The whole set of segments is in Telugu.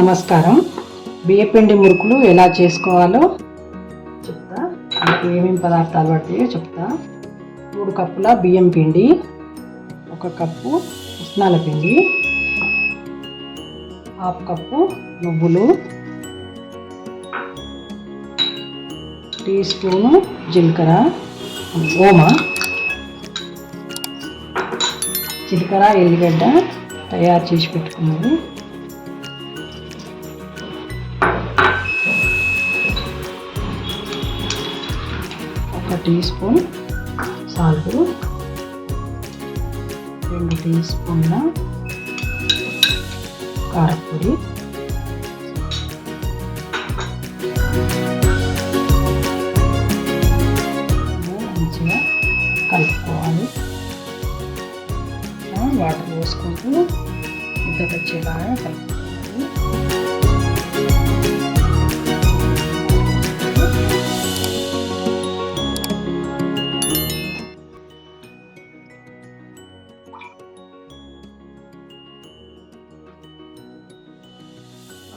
నమస్కారం. బియ్యపిండి మురుకులు ఎలా చేసుకోవాలో చెప్తా. అందుకు ఏమేమి పదార్థాలు పడతాయో చెప్తా. 3 కప్పుల బియ్యం పిండి, 1 కప్పు పుట్నాల పిండి, 1/2 కప్పు నువ్వులు, టీ స్పూను జీలకర్ర, జీలకర్ర ఎల్లిగడ్డ తయారు చేసి పెట్టుకున్నది, ఒక టీ స్పూన్ సాల్ట్, 2 టీ స్పూన్ల కారపొడి, మంచిగా కలుపుకోవాలి. వాటర్ పోసుకుంటూ ముద్దకొచ్చేలాగా కలుపుకోవాలి.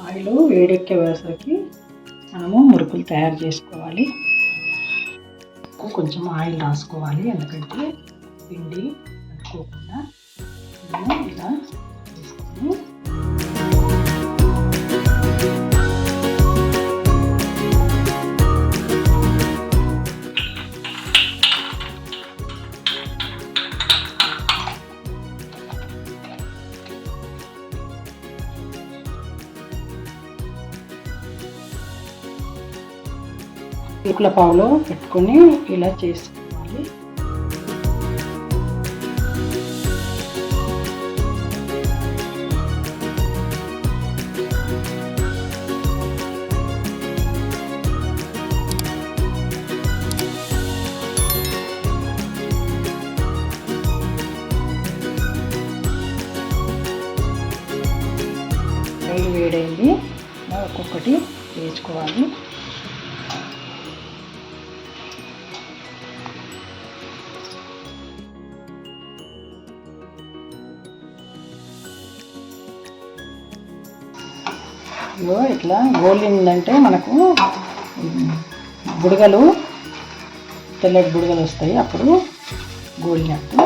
ఆయిల్ వేడెక్కే వేసరికి మనము మురుకులు తయారు చేసుకోవాలి. కొంచెం ఆయిల్ రాసుకోవాలి, ఎందుకంటే పిండి అంటుకోకుండా. ఇలా తీసుకొని మురుకుల పావులో పెట్టుకొని ఇలా చేసుకోవాలి. ఆయిల్ వేడైంది, ఒక్కొక్కటి వేసుకోవాలి. ఇట్లా గోలిందంటే మనకు బుడగలు, తెల్లటి బుడగలు వస్తాయి, అప్పుడు గోలినట్టు.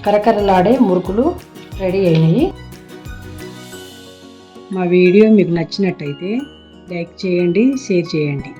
కరకరలాడే మురుకులు రెడీ అయినాయి. మా వీడియో మీకు నచ్చినట్టయితే లైక్ చేయండి, షేర్ చేయండి.